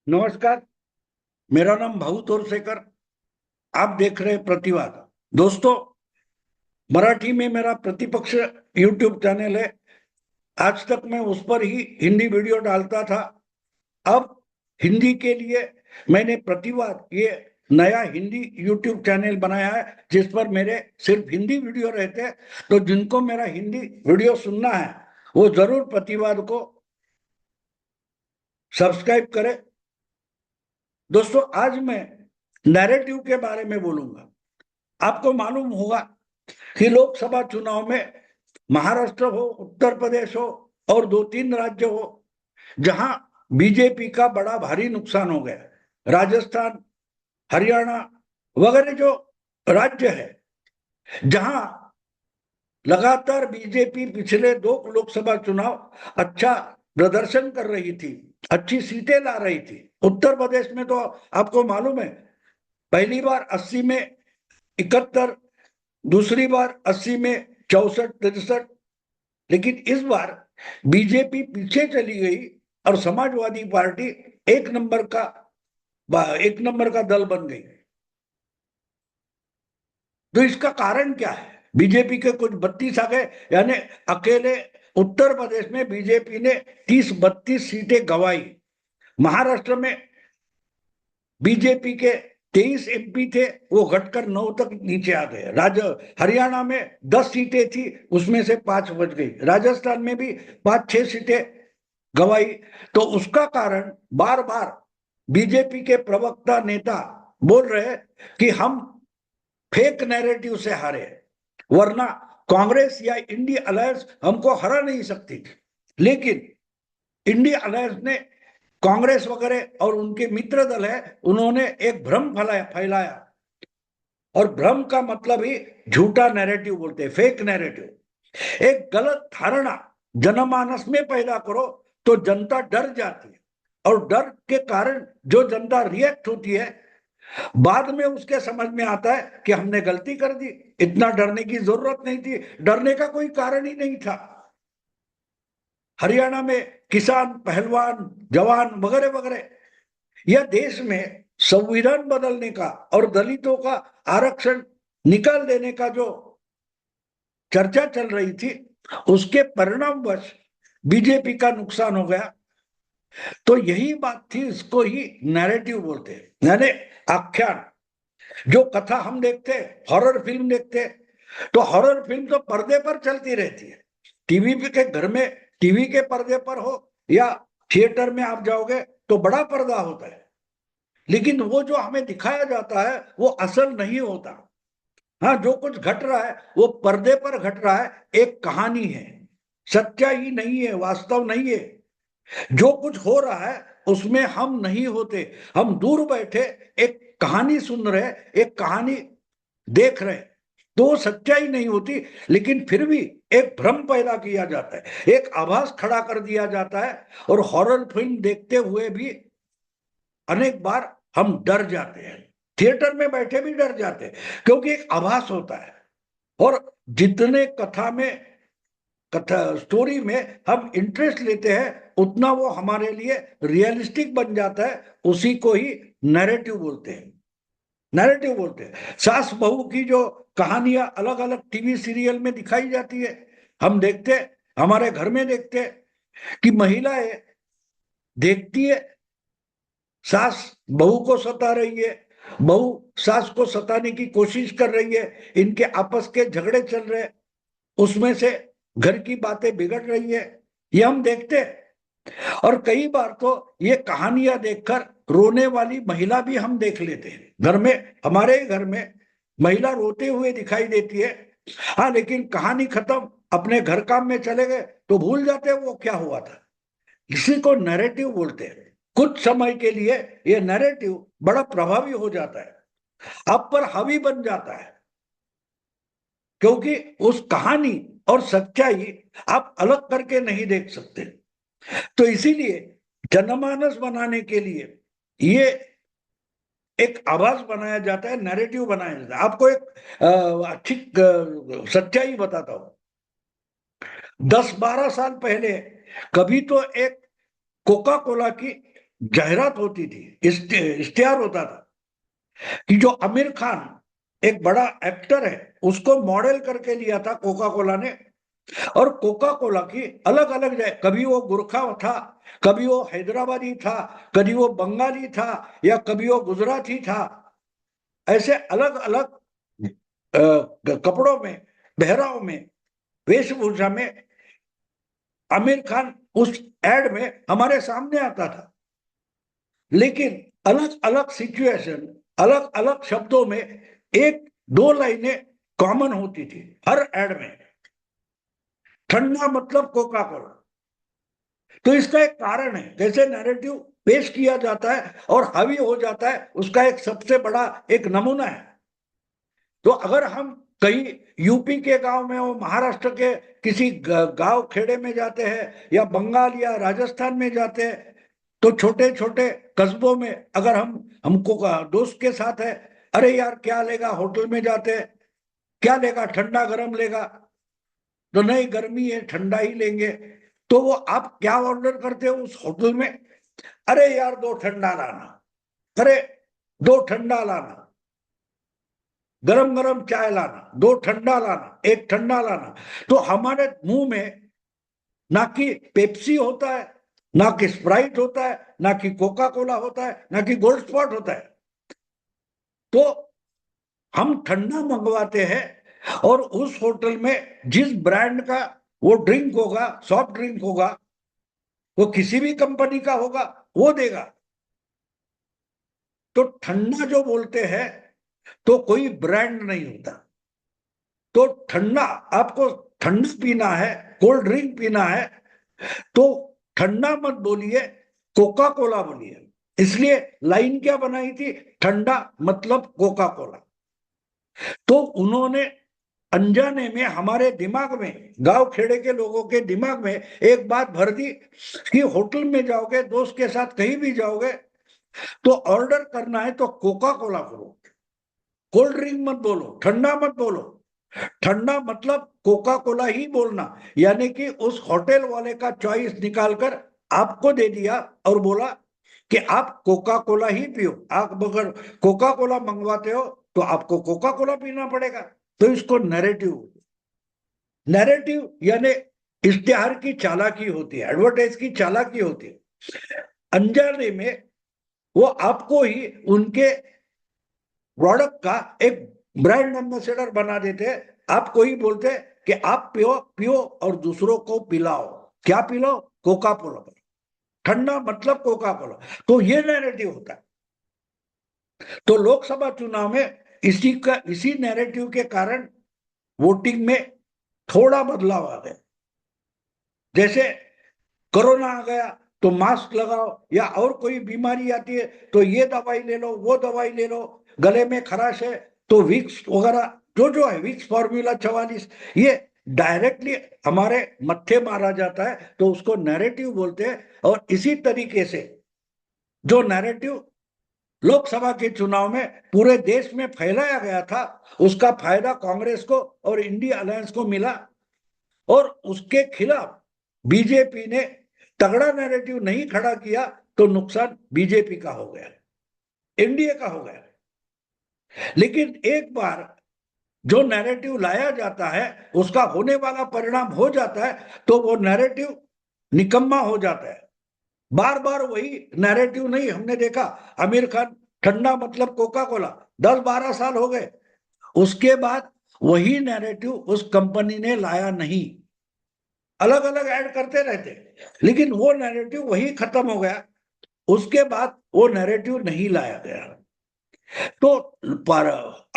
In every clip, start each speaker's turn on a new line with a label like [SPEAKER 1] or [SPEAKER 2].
[SPEAKER 1] नमस्कार। मेरा नाम भाऊ तोरसेकर। आप देख रहे हैं प्रतिवाद। दोस्तों, मराठी में मेरा प्रतिपक्ष यूट्यूब चैनल है। आज तक मैं उस पर ही हिंदी वीडियो डालता था। अब हिंदी के लिए मैंने प्रतिवाद ये नया हिंदी यूट्यूब चैनल बनाया है, जिस पर मेरे सिर्फ हिंदी वीडियो रहते हैं। तो जिनको मेरा हिंदी वीडियो सुनना है वो जरूर प्रतिवाद को सब्सक्राइब करें। दोस्तों, आज मैं नैरेटिव के बारे में बोलूंगा। आपको मालूम होगा कि लोकसभा चुनाव में महाराष्ट्र हो, उत्तर प्रदेश हो और दो तीन राज्य हो जहां बीजेपी का बड़ा भारी नुकसान हो गया। राजस्थान, हरियाणा वगैरह जो राज्य है जहां लगातार बीजेपी पिछले दो लोकसभा चुनाव अच्छा प्रदर्शन कर रही थी, अच्छी सीटें ला रही थी। उत्तर प्रदेश में तो आपको मालूम है, पहली बार 80 में 71, दूसरी बार 80 में 64 63। लेकिन इस बार बीजेपी पीछे चली गई और समाजवादी पार्टी एक नंबर का एक नंबर का दल बन गई। तो इसका कारण क्या है? बीजेपी के कुछ 32 आ गए, यानी अकेले उत्तर प्रदेश में बीजेपी ने 30-32 सीटें गंवाई। महाराष्ट्र में बीजेपी के 23 एमपी थे, वो घटकर 9 तक नीचे आ गए। हरियाणा में 10 सीटें थी, उसमें से 5 बच गई। राजस्थान में भी 5-6 सीटें गंवाई। तो उसका कारण बार बार बीजेपी के प्रवक्ता नेता बोल रहे हैं कि हम फेक नैरेटिव से हारे, वरना कांग्रेस या इंडिया अलायंस हमको हरा नहीं सकती थी। लेकिन इंडिया अलायंस ने, कांग्रेस वगैरह और उनके मित्र दल है, उन्होंने एक भ्रम फैलाया। और भ्रम का मतलब ही झूठा नैरेटिव बोलते हैं, फेक नैरेटिव। एक गलत धारणा जनमानस में पैदा करो तो जनता डर जाती है, और डर के कारण जो जनता रिएक्ट होती है, बाद में उसके समझ में आता है कि हमने गलती कर दी, इतना डरने की जरूरत नहीं थी, डरने का कोई कारण ही नहीं था। हरियाणा में किसान, पहलवान, जवान वगैरह वगैरह, यह देश में संविधान बदलने का और दलितों का आरक्षण निकाल देने का जो चर्चा चल रही थी, उसके परिणामवश बीजेपी का नुकसान हो गया। तो यही बात थी, इसको ही नैरेटिव बोलते हैं, यानी आख्यान। जो कथा हम देखते हैं, हॉरर फिल्म देखते हैं, तो हॉरर फिल्म तो पर्दे पर चलती रहती है। टीवी के घर में, टीवी के पर्दे पर हो या थिएटर में आप जाओगे तो बड़ा पर्दा होता है, लेकिन वो जो हमें दिखाया जाता है वो असल नहीं होता। हाँ, जो कुछ घट रहा है वो पर्दे पर घट रहा है, एक कहानी है, सच्चाई नहीं है, वास्तव नहीं है। जो कुछ हो रहा है उसमें हम नहीं होते, हम दूर बैठे एक कहानी सुन रहे, एक कहानी देख रहे, तो वो सच्चाई नहीं होती। लेकिन फिर भी एक भ्रम पैदा किया जाता है, एक आभास खड़ा कर दिया जाता है। और हॉरर फिल्म देखते हुए भी अनेक बार हम डर जाते हैं, थिएटर में बैठे भी डर जाते हैं, क्योंकि एक आभास होता है। और जितने कथा स्टोरी में हम इंटरेस्ट लेते हैं, उतना वो हमारे लिए रियलिस्टिक बन जाता है। उसी को ही नैरेटिव बोलते हैं, नैरेटिव बोलते हैं। सास बहू की जो कहानियां अलग अलग टीवी सीरियल में दिखाई जाती है, हम देखते, हमारे घर में देखते कि महिलाएं देखती है, सास बहू को सता रही है, बहू सास को सताने की कोशिश कर रही है, इनके आपस के झगड़े चल रहे हैं, उसमें से घर की बातें बिगड़ रही है, ये हम देखते हैं। और कई बार तो ये कहानियां देखकर रोने वाली महिला भी हम देख लेते हैं घर में। हमारे घर में महिला रोते हुए दिखाई देती है। हाँ, लेकिन कहानी खत्म, अपने घर काम में चले गए तो भूल जाते हैं वो क्या हुआ था। इसी को नैरेटिव बोलते हैं। कुछ समय के लिए ये नैरेटिव बड़ा प्रभावी हो जाता है, आप पर हावी बन जाता है, क्योंकि उस कहानी और सच्चाई आप अलग करके नहीं देख सकते। तो इसीलिए जनमानस बनाने के लिए ये एक आभास बनाया जाता है, नैरेटिव बनाया जाता है। आपको एक अच्छी सच्चाई बताता हूं। 10-12 साल पहले कभी तो एक कोका कोला की जाहिरात होती थी, इश्तिहार होता था कि जो आमिर खान एक बड़ा एक्टर है उसको मॉडल करके लिया था कोका कोला ने। और कोका कोला की अलग अलग जगह, कभी वो गुरखा था, कभी वो हैदराबादी था, कभी वो बंगाली था, या कभी वो गुजराती था, ऐसे अलग अलग कपड़ों में, पहराव में, वेशभूषा में आमिर खान उस एड में हमारे सामने आता था। लेकिन अलग अलग सिचुएशन, अलग अलग शब्दों में एक दो लाइनें कॉमन होती थी हर एड में। ठंडा मतलब कोका कोला। तो इसका एक कारण है, कैसे नैरेटिव पेश किया जाता है और हावी हो जाता है, उसका एक सबसे बड़ा एक नमूना है। तो अगर हम कहीं यूपी के गांव में हो, महाराष्ट्र के किसी गांव खेड़े में जाते हैं, या बंगाल या राजस्थान में जाते हैं, तो छोटे छोटे कस्बों में अगर हमको दोस्त के साथ है, अरे यार क्या लेगा, होटल में जाते हैं, क्या लेगा, ठंडा गरम लेगा, तो नहीं गर्मी है ठंडा ही लेंगे। तो वो आप क्या ऑर्डर करते हो उस होटल में, अरे यार दो ठंडा लाना, अरे दो ठंडा लाना, गरम गरम चाय लाना, दो ठंडा लाना, एक ठंडा लाना। तो हमारे मुंह में ना कि पेप्सी होता है, ना कि स्प्राइट होता है, ना कि कोका कोला होता है, ना कि गोल्ड स्पॉट होता है। तो हम ठंडा मंगवाते हैं, और उस होटल में जिस ब्रांड का वो ड्रिंक होगा, सॉफ्ट ड्रिंक होगा, वो किसी भी कंपनी का होगा, वो देगा। तो ठंडा जो बोलते हैं तो कोई ब्रांड नहीं होता। तो ठंडा, आपको ठंडा पीना है, कोल्ड ड्रिंक पीना है, तो ठंडा मत बोलिए, कोका कोला बोलिए। इसलिए लाइन क्या बनाई थी, ठंडा मतलब कोका कोला। तो उन्होंने अनजाने में हमारे दिमाग में, गांव खेड़े के लोगों के दिमाग में एक बात भर दी कि होटल में जाओगे, दोस्त के साथ कहीं भी जाओगे, तो ऑर्डर करना है तो कोका कोला करो, कोल्ड ड्रिंक मत बोलो, ठंडा मत बोलो। ठंडा मतलब कोका कोला ही बोलना। यानी कि उस होटल वाले का चॉइस निकालकर आपको दे दिया और बोला कि आप कोका कोला ही पियो। आप अगर कोका कोला मंगवाते हो तो आपको कोका कोला पीना पड़ेगा। तो इसको नैरेटिव, नैरेटिव यानी इश्तिहार की चालाकी होती है, एडवर्टाइज की चालाकी होती है। अनजाने में वो आपको ही उनके प्रोडक्ट का एक ब्रांड एम्बेसडर बना देते हैं। आपको ही बोलते हैं कि आप पियो पियो और दूसरों को पिलाओ। क्या पिलाओ, कोका कोला। ठंडा मतलब कोका कोला। तो ये नैरेटिव होता है। तो लोकसभा चुनाव में इसी नैरेटिव के कारण वोटिंग में थोड़ा बदलाव आ गया। जैसे कोरोना आ गया तो मास्क लगाओ, या और कोई बीमारी आती है तो ये दवाई ले लो, वो दवाई ले लो, गले में खराश है तो विक्स वगैरह, जो जो है विक्स फॉर्मूला 44, ये डायरेक्टली हमारे मत्थे मारा जाता है, तो उसको नैरेटिव बोलते हैं। और इसी तरीके से जो नैरेटिव लोकसभा के चुनाव में पूरे देश में फैलाया गया था, उसका फायदा कांग्रेस को और इंडिया अलायंस को मिला। और उसके खिलाफ बीजेपी ने तगड़ा नैरेटिव नहीं खड़ा किया तो नुकसान बीजेपी का हो गया, एनडीए का हो गया। लेकिन एक बार जो नैरेटिव लाया जाता है, उसका होने वाला परिणाम हो जाता है, तो वो नैरेटिव निकम्मा हो जाता है। बार बार वही नैरेटिव नहीं, हमने देखा आमिर खान ठंडा मतलब कोका कोला 10-12 साल हो गए, उसके बाद वही नैरेटिव उस कंपनी ने लाया नहीं। अलग अलग ऐड करते रहते, लेकिन वो नैरेटिव वही खत्म हो गया। उसके बाद वो नैरेटिव नहीं लाया गया। तो पर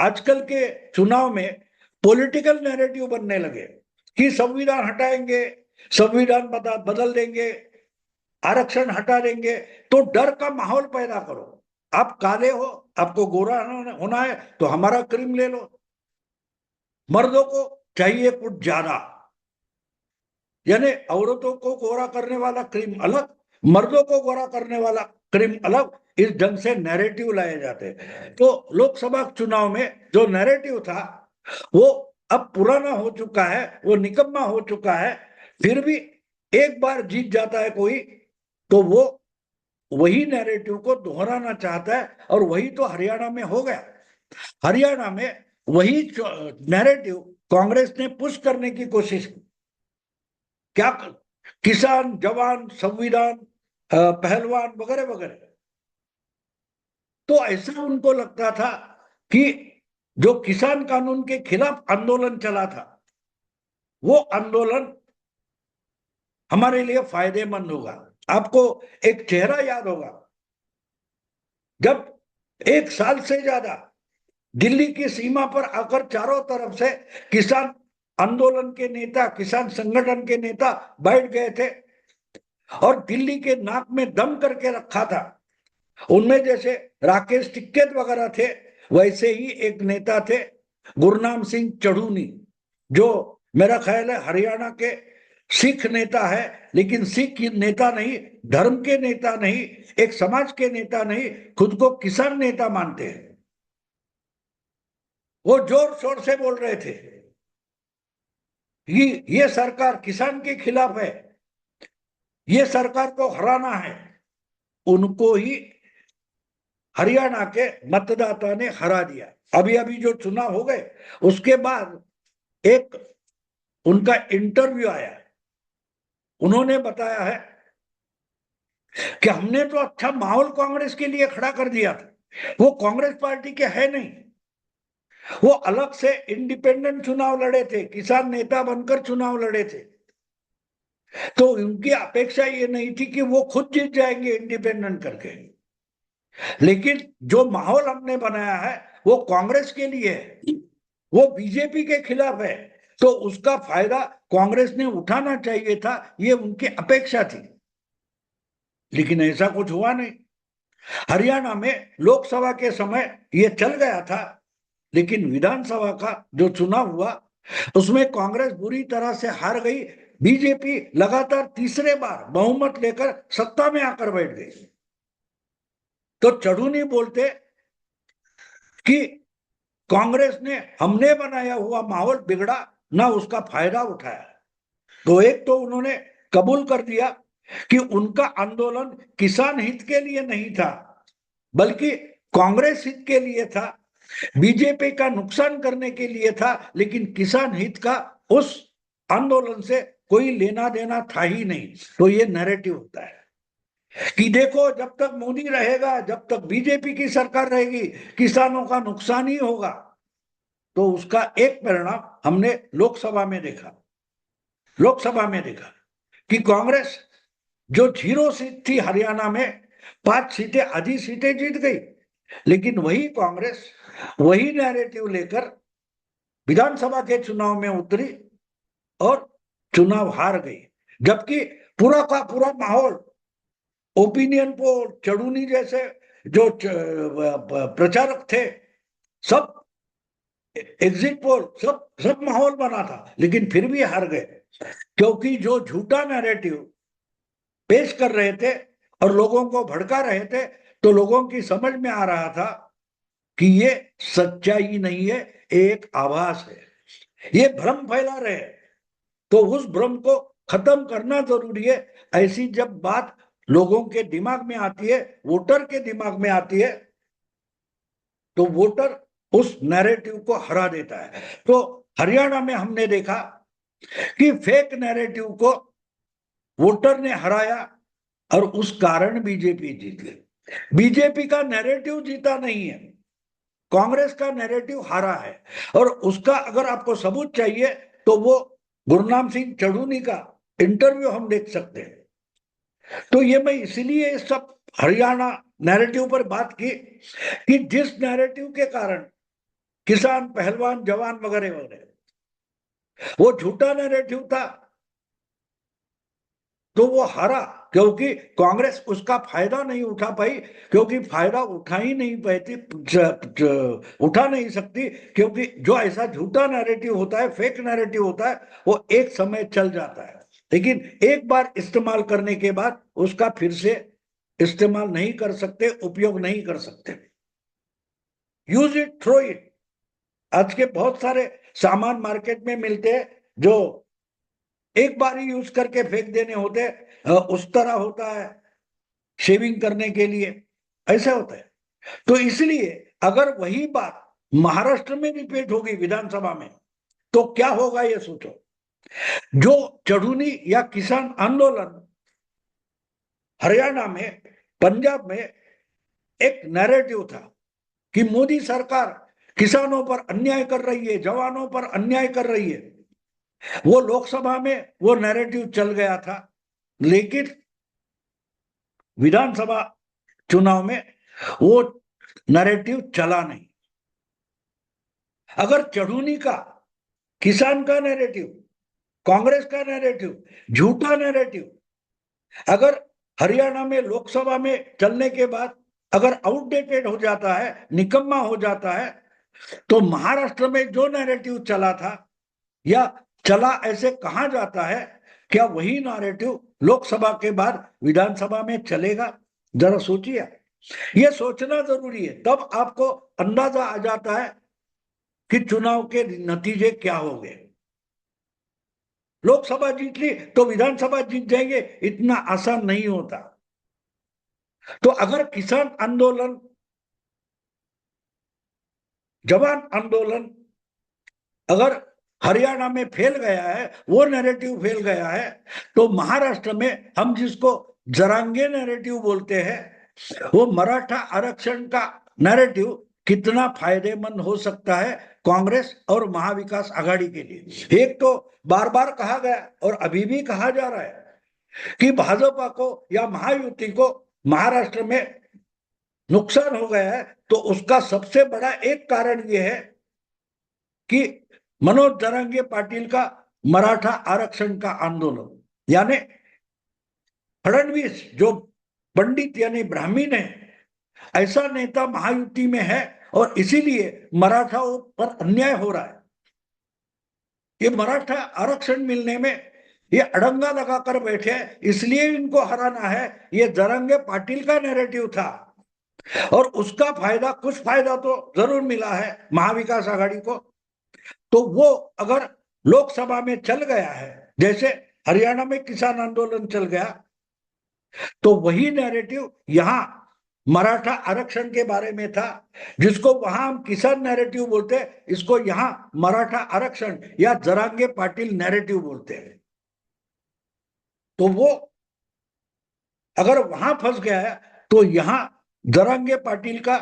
[SPEAKER 1] आजकल के चुनाव में पॉलिटिकल नैरेटिव बनने लगे कि संविधान हटाएंगे, संविधान बदल देंगे, आरक्षण हटा देंगे। तो डर का माहौल पैदा करो। आप काले हो, आपको गोरा होना है तो हमारा क्रीम ले लो। मर्दों को चाहिए कुछ ज्यादा, यानी औरतों को गोरा करने वाला क्रीम अलग, मर्दों को गोरा करने वाला क्रीम अलग। इस ढंग से नैरेटिव लाए जाते हैं। तो लोकसभा चुनाव में जो नैरेटिव था वो अब पुराना हो चुका है, वो निकम्मा हो चुका है। फिर भी एक बार जीत जाता है कोई, तो वो वही नैरेटिव को दोहराना चाहता है, और वही तो हरियाणा में हो गया। हरियाणा में वही नैरेटिव कांग्रेस ने पुश करने की कोशिश की। क्या? किसान, जवान, संविधान, पहलवान वगैरह वगैरह। तो ऐसा उनको लगता था कि जो किसान कानून के खिलाफ आंदोलन चला था, वो आंदोलन हमारे लिए फायदेमंद होगा। आपको एक चेहरा याद होगा, जब 1 साल से ज्यादा दिल्ली की सीमा पर आकर चारों तरफ से किसान आंदोलन के नेता, किसान संगठन के नेता बैठ गए थे और दिल्ली के नाक में दम करके रखा था। उनमें जैसे राकेश टिक्कैत वगैरह थे, वैसे ही एक नेता थे गुरनाम सिंह चढ़ूनी, जो मेरा ख्याल है हरियाणा के सिख नेता है, लेकिन सिख नेता नहीं, धर्म के नेता नहीं, एक समाज के नेता नहीं, खुद को किसान नेता मानते हैं। वो जोर शोर से बोल रहे थे कि ये सरकार किसान के खिलाफ है, ये सरकार को हराना है। उनको ही हरियाणा के मतदाता ने हरा दिया। अभी अभी जो चुनाव हो गए, उसके बाद एक उनका इंटरव्यू आया, उन्होंने बताया है कि हमने तो अच्छा माहौल कांग्रेस के लिए खड़ा कर दिया था, वो कांग्रेस पार्टी के है नहीं, वो अलग से इंडिपेंडेंट चुनाव लड़े थे, किसान नेता बनकर चुनाव लड़े थे। तो उनकी अपेक्षा ये नहीं थी कि वो खुद जीत जाएंगे इंडिपेंडेंट करके, लेकिन जो माहौल हमने बनाया है वो कांग्रेस के लिए है, वो बीजेपी के खिलाफ है, तो उसका फायदा कांग्रेस ने उठाना चाहिए था, ये उनकी अपेक्षा थी। लेकिन ऐसा कुछ हुआ नहीं। हरियाणा में लोकसभा के समय ये चल गया था, लेकिन विधानसभा का जो चुनाव हुआ उसमें कांग्रेस बुरी तरह से हार गई। बीजेपी लगातार तीसरे बार बहुमत लेकर सत्ता में आकर बैठ गई। तो चढ़ूनी बोलते कि कांग्रेस ने हमने बनाया हुआ माहौल बिगड़ा, ना उसका फायदा उठाया। तो एक तो उन्होंने कबूल कर दिया कि उनका आंदोलन किसान हित के लिए नहीं था, बल्कि कांग्रेस हित के लिए था, बीजेपी का नुकसान करने के लिए था, लेकिन किसान हित का उस आंदोलन से कोई लेना देना था ही नहीं। तो ये नैरेटिव होता है कि देखो, जब तक मोदी रहेगा, जब तक बीजेपी की सरकार रहेगी, किसानों का नुकसान ही होगा। तो उसका एक परिणाम हमने लोकसभा में देखा कि कांग्रेस जो 0 सीट थी हरियाणा में, 5 सीटें, आधी सीटें जीत गई। लेकिन वही कांग्रेस वही नैरेटिव लेकर विधानसभा के चुनाव में उतरी और चुनाव हार गई। जबकि पूरा का पूरा माहौल, ओपिनियन पोल, चढ़ूनी जैसे जो प्रचारक थे, सब एग्जिट पोल, सब सब माहौल बना था, लेकिन फिर भी हार गए, क्योंकि जो झूठा नैरेटिव पेश कर रहे थे और लोगों को भड़का रहे थे, तो लोगों की समझ में आ रहा था कि ये सच्चाई नहीं है, एक आभास है, ये भ्रम फैला रहे हैं। तो उस भ्रम को खत्म करना जरूरी है। ऐसी जब बात लोगों के दिमाग में आती है, वोटर के दिमाग में आती है, तो वोटर उस नैरेटिव को हरा देता है। तो हरियाणा में हमने देखा कि फेक नैरेटिव को वोटर ने हराया और उस कारण बीजेपी जीत गई। बीजेपी का नैरेटिव जीता नहीं है, कांग्रेस का नैरेटिव हारा है। और उसका अगर आपको सबूत चाहिए तो वो गुरनाम सिंह चढ़ूनी का इंटरव्यू हम देख सकते हैं। तो ये मैं इसलिए इस सब हरियाणा नैरेटिव पर बात की कि जिस नैरेटिव के कारण किसान, पहलवान, जवान वगैरह वगैरह, वो झूठा नैरेटिव था, तो वो हारा, क्योंकि कांग्रेस उसका फायदा नहीं उठा पाई, क्योंकि फायदा उठा ही नहीं पाती, उठा नहीं सकती, क्योंकि जो ऐसा झूठा नैरेटिव होता है, फेक नैरेटिव होता है, वो एक समय चल जाता है, लेकिन एक बार इस्तेमाल करने के बाद उसका फिर से इस्तेमाल नहीं कर सकते, उपयोग नहीं कर सकते। Use it, throw it. आज के बहुत सारे सामान मार्केट में मिलते हैं जो एक बार ही यूज करके फेंक देने होते, उस तरह होता है। शेविंग करने के लिए, ऐसा होता है। तो इसलिए अगर वही बात महाराष्ट्र में रिपीट होगी विधानसभा में, तो क्या होगा ये सोचो। जो चढ़ूनी या किसान आंदोलन हरियाणा में, पंजाब में एक नैरेटिव था कि मोदी सरकार किसानों पर अन्याय कर रही है, जवानों पर अन्याय कर रही है, वो लोकसभा में वो नैरेटिव चल गया था, लेकिन विधानसभा चुनाव में वो नैरेटिव चला नहीं। अगर चढ़ूनी का, किसान का नैरेटिव, कांग्रेस का नैरेटिव झूठा नैरेटिव अगर हरियाणा में लोकसभा में चलने के बाद अगर आउटडेटेड हो जाता है, निकम्मा हो जाता है, तो महाराष्ट्र में जो नैरेटिव चला था या चला ऐसे कहा जाता है, क्या वही नैरेटिव लोकसभा के बाद विधानसभा में चलेगा? जरा सोचिए। यह सोचना जरूरी है, तब आपको अंदाजा आ जाता है कि चुनाव के नतीजे क्या होंगे। लोकसभा जीत ली तो विधानसभा जीत जाएंगे, इतना आसान नहीं होता। तो अगर किसान आंदोलन, जवान आंदोलन अगर हरियाणा में फैल गया है, वो नैरेटिव फैल गया है, तो महाराष्ट्र में हम जिसको जरांगे नैरेटिव बोलते हैं, वो मराठा आरक्षण का नैरेटिव कितना फायदेमंद हो सकता है कांग्रेस और महाविकास आघाड़ी के लिए। एक तो बार बार कहा गया और अभी भी कहा जा रहा है कि भाजपा को या महायुति को महाराष्ट्र में नुकसान हो गया है, तो उसका सबसे बड़ा एक कारण यह है कि मनोज जरांगे पाटिल का मराठा आरक्षण का आंदोलन, यानी फडणवीस जो पंडित यानी ब्राह्मण है, ऐसा नेता महायुति में है और इसीलिए मराठाओं पर अन्याय हो रहा है। ये मराठा आरक्षण मिलने में ये अड़ंगा लगाकर बैठे हैं, इसलिए इनको हराना है, ये जरांगे पाटिल का नैरेटिव था और उसका फायदा, कुछ फायदा तो जरूर मिला है महाविकास आघाड़ी को। तो वो अगर लोकसभा में चल गया है, जैसे हरियाणा में किसान आंदोलन चल गया, तो वही नैरेटिव यहां मराठा आरक्षण के बारे में था, जिसको वहां हम किसान नैरेटिव बोलते हैं, इसको यहां मराठा आरक्षण या जरांगे पाटिल नैरेटिव बोलते हैं। तो वो अगर वहां फंस गया है, तो यहां जरांगे पाटिल का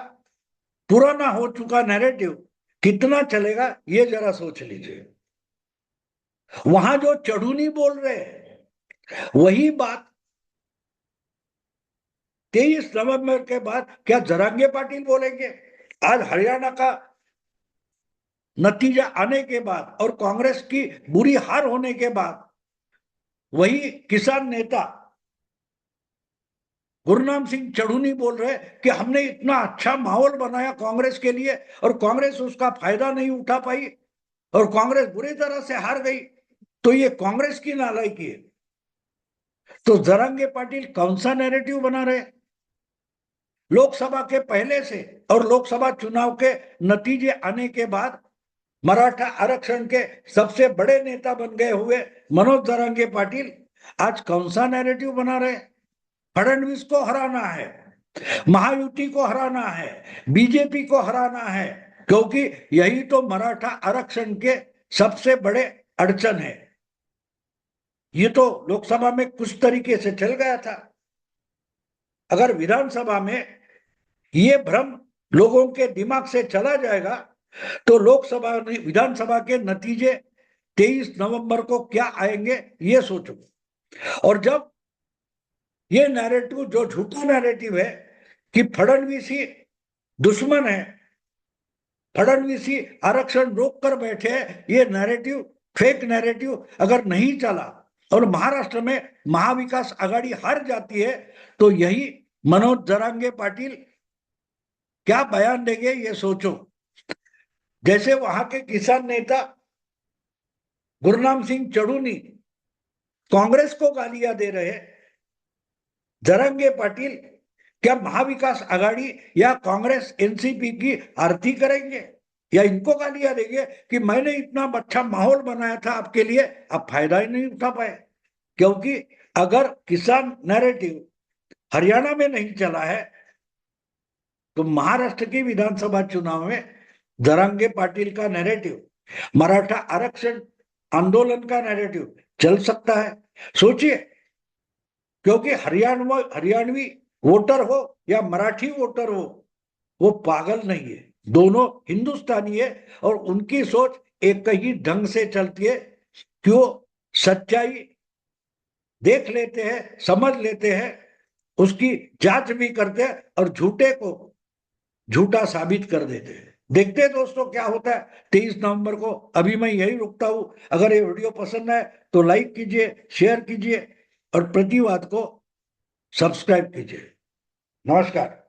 [SPEAKER 1] पुराना हो चुका नैरेटिव कितना चलेगा, ये जरा सोच लीजिए। वहां जो चढ़ूनी बोल रहे हैं, वही बात 23 नवंबर के बाद क्या जरांगे पाटिल बोलेंगे? आज हरियाणा का नतीजा आने के बाद और कांग्रेस की बुरी हार होने के बाद वही किसान नेता गुरनाम सिंह चढ़ूनी बोल रहे कि हमने इतना अच्छा माहौल बनाया कांग्रेस के लिए और कांग्रेस उसका फायदा नहीं उठा पाई और कांग्रेस बुरी तरह से हार गई, तो ये कांग्रेस की नालायकी है। तो जरांगे पाटिल कौन सा नैरेटिव बना रहे? लोकसभा के पहले से और लोकसभा चुनाव के नतीजे आने के बाद मराठा आरक्षण के सबसे बड़े नेता बन गए हुए मनोज जरांगे पाटिल आज कौन सा नैरेटिव बना रहे? फडणवीस को हराना है, महायुति को हराना है, बीजेपी को हराना है, क्योंकि यही तो मराठा आरक्षण के सबसे बड़े अड़चन है। ये तो लोकसभा में कुछ तरीके से चल गया था। अगर विधानसभा में ये भ्रम लोगों के दिमाग से चला जाएगा, तो लोकसभा विधानसभा के नतीजे 23 नवंबर को क्या आएंगे ये सोचो। और जब ये नैरेटिव, जो झूठा नैरेटिव है कि फडणवीस ही दुश्मन है, फडणवीस ही आरक्षण रोक कर बैठे हैं, ये नैरेटिव, फेक नैरेटिव अगर नहीं चला और महाराष्ट्र में महाविकास आघाड़ी हार जाती है, तो यही मनोज जरांगे पाटिल क्या बयान देंगे ये सोचो। जैसे वहां के किसान नेता गुरनाम सिंह चढ़ूनी कांग्रेस को गालियां दे रहे, जरांगे पाटिल क्या महाविकास आघाड़ी या कांग्रेस एनसीपी की आरती करेंगे या इनको गालियां देंगे कि मैंने इतना अच्छा माहौल बनाया था आपके लिए, आप फायदा ही नहीं उठा पाए? क्योंकि अगर किसान नैरेटिव हरियाणा में नहीं चला है, तो महाराष्ट्र के विधानसभा चुनाव में धरंगे पाटिल का नैरेटिव, मराठा आरक्षण आंदोलन का नैरेटिव चल सकता है। सोचिए, क्योंकि हरियाणवी वोटर हो या मराठी वोटर हो, वो पागल नहीं है, दोनों हिंदुस्तानी है और उनकी सोच एक ही ढंग से चलती है कि वो सच्चाई देख लेते हैं, समझ लेते हैं, उसकी जांच भी करते हैं और झूठे को झूठा साबित कर देते हैं। देखते हैं दोस्तों क्या होता है 23 नवंबर को। अभी मैं यही रुकता हूं। अगर ये वीडियो पसंद आए तो लाइक कीजिए, शेयर कीजिए और प्रतिवाद को सब्सक्राइब कीजिए। नमस्कार।